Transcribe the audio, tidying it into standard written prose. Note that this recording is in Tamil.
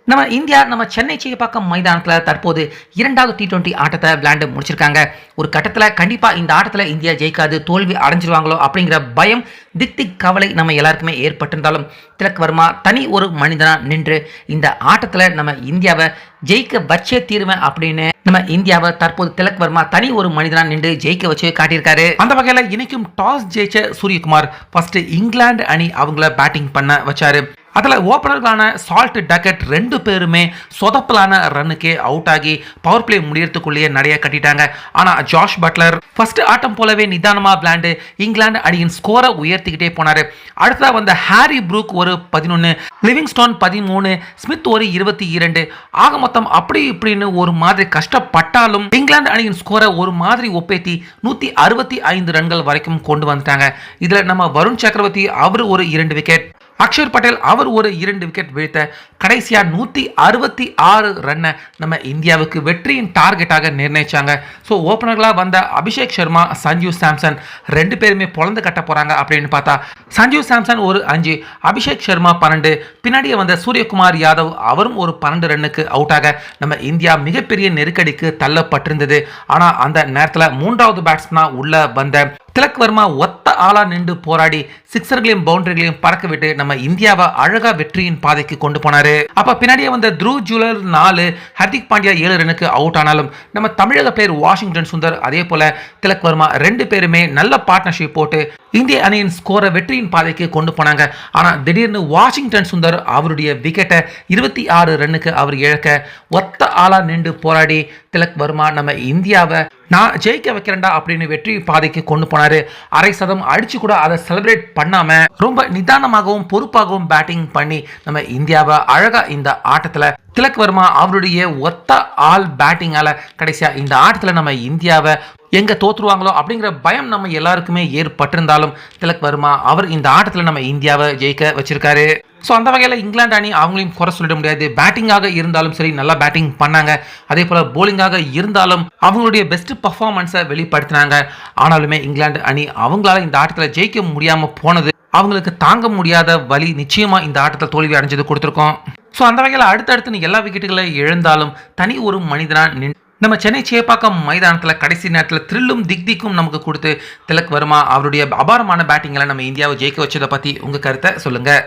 நம்ம இந்தியா நம்ம சென்னை சேப்பாக்கம் மைதானத்தில் தற்போது இரண்டாவது T20 ஆட்டத்தை விளையாண்டு முடிச்சிருக்காங்க. ஒரு கட்டத்தில் கண்டிப்பாக இந்த ஆட்டத்தில் இந்தியா ஜெயிக்காது, தோல்வி அடைஞ்சிருவாங்களோ அப்படிங்கிற பயம், திக் கவலை நம்ம எல்லாருக்குமே ஏற்பட்டிருந்தாலும் திலக் வர்மா தனி ஒரு மனிதனாக நின்று இந்த ஆட்டத்தில் நம்ம இந்தியாவை ஜெயிக்க வச்சே தீருவேன் அப்படின்னு நம்ம இந்தியாவை தற்போது திலக் வர்மா தனி ஒரு மனிதனா நின்று ஜெயிக்க வச்சு காட்டியிருக்காரு. அந்த வகையில் இன்னைக்கும் டாஸ் ஜெயிச்ச சூரியகுமார் ஃபர்ஸ்ட் இங்கிலாந்து அணி அவங்கள பேட்டிங் பண்ண வச்சாரு. அதில் ஓப்பனர்களான சால்ட் டக்கெட் ரெண்டு பேருமே சொதப்பலான ரன்னுக்கே அவுட் ஆகி பவர் பிளே முடியறதுக்குள்ளேயே நிறைய கட்டிட்டாங்க. ஆனால் ஜாஷ் பட்லர் ஃபர்ஸ்ட் ஆட்டம் போலவே நிதானமாக விளையாண்டு இங்கிலாந்து அணியின் ஸ்கோரை உயர்த்திக்கிட்டே போனார். அடுத்ததாக வந்த ஹாரி ப்ரூக் ஒரு 11, லிவிங்ஸ்டோன் 13, ஸ்மித் ஒரு 22, ஆக மொத்தம் அப்படி இப்படின்னு ஒரு மாதிரி கஷ்டப்பட்டாலும் இங்கிலாந்து அணியின் ஸ்கோரை ஒரு மாதிரி ஒப்பேத்தி 165 ரன்கள் வரைக்கும் கொண்டு வந்துட்டாங்க. இதில் நம்ம வருண் சக்கரவர்த்தி அவர் ஒரு 2 விக்கெட், அக்ஷர் பட்டேல் அவர் ஒரு 2 விக்கெட் வீழ்த்த கடைசியா 166 ரன்னை நம்ம இந்தியாவுக்கு வெற்றியின் டார்கெட்டாக நிர்ணயிச்சாங்க. ஸோ ஓப்பனர்களாக வந்த அபிஷேக் சர்மா, சஞ்சு சாம்சன் ரெண்டு பேருமே பொழந்து கட்ட போறாங்க அப்படின்னு பார்த்தா சஞ்சு சாம்சன் ஒரு 5, அபிஷேக் சர்மா 12, பின்னாடியே வந்த சூரியகுமார் யாதவ் அவரும் ஒரு 12 ரன்னுக்கு அவுட் ஆக நம்ம இந்தியா மிகப்பெரிய நெருக்கடிக்கு தள்ளப்பட்டிருந்தது. ஆனால் அந்த நேரத்தில் மூன்றாவது பேட்ஸ்மேனா உள்ள வந்த திலக் வர்மா ஒத்த ஆளா நின்று போராடி சிக்ஸர்களையும் பவுண்டரிகளையும் பறக்க விட்டு நம்ம இந்தியாவை அழகா வெற்றியின் பாதைக்கு கொண்டு போனாரு. அப்ப பின்னாடியே வந்த த்ருவ் ஜுவலர் 4, ஹர்திக் பாண்டியா 7 ரன்னுக்கு அவுட் ஆனாலும் நம்ம தமிழக பேர் வாஷிங்டன் சுந்தர் அதே போல திலக் வர்மா ரெண்டு பேருமே நல்ல பார்ட்னர்ஷிப் போட்டு இந்திய அணியின் ஸ்கோரை வெற்றியின் பாதைக்கு கொண்டு போனாங்க. ஆனா திடீர்னு வாஷிங்டன் சுந்தர் அவருடைய விக்கெட்டை 26 ரன்னுக்கு அவர் இழக்க ஒத்த ஆளா நின்று போராடி திலக் வர்மா நம்ம இந்தியாவை நான் ஜெயிக்க வைக்கிறேன்டா அப்படின்னு வெற்றி பாதைக்கு கொண்டு போனாரு. அரை சதம் அடிச்சு கூட அதை செலிப்ரேட் பண்ணாம ரொம்ப நிதானமாகவும் பொறுப்பாகவும் பேட்டிங் பண்ணி நம்ம இந்தியாவை அழகா இந்த ஆட்டத்துல திலக் வர்மா அவருடைய ஒத்த ஆல் பேட்டிங்கால கடைசியா இந்த ஆட்டத்துல நம்ம இந்தியாவை எங்க தோத்துருவாங்களோ அப்படிங்கிற பயம் நம்ம எல்லாருக்குமே ஏற்பட்டிருந்தாலும் திலக் வர்மா அவர் இந்த ஆட்டத்தில் நம்ம இந்தியாவை ஜெயிக்க வச்சிருக்காரு. ஸோ அந்த வகையில் இங்கிலாந்து அணி அவங்களையும் குறை சொல்லிட முடியாது. பேட்டிங்காக இருந்தாலும் சரி நல்லா பேட்டிங் பண்ணாங்க, அதே போல் போலிங்காக இருந்தாலும் அவங்களுடைய பெஸ்ட் பர்ஃபார்மன்ஸை வெளிப்படுத்தினாங்க. ஆனாலுமே இங்கிலாந்து அணி அவங்களால இந்த ஆட்டத்தில் ஜெயிக்க முடியாமல் போனது அவங்களுக்கு தாங்க முடியாத வலி நிச்சயமாக இந்த ஆட்டத்தில் தோல்வி அடைஞ்சது கொடுத்துருக்கோம். ஸோ அந்த வகையில் அடுத்தடுத்து எல்லா விக்கெட்டுகளை இழந்தாலும் தனி ஒரு மனிதனாக நம்ம சென்னை சேப்பாக்கம் மைதானத்தில் கடைசி நேரத்தில் த்ரில்லும் திக்கும் நமக்கு கொடுத்து திலக் வர்மா அவருடைய அபாரமான பேட்டிங்கில் நம்ம இந்தியாவை ஜெயிக்க வச்சதை பற்றி உங்கள் கருத்தை சொல்லுங்கள்.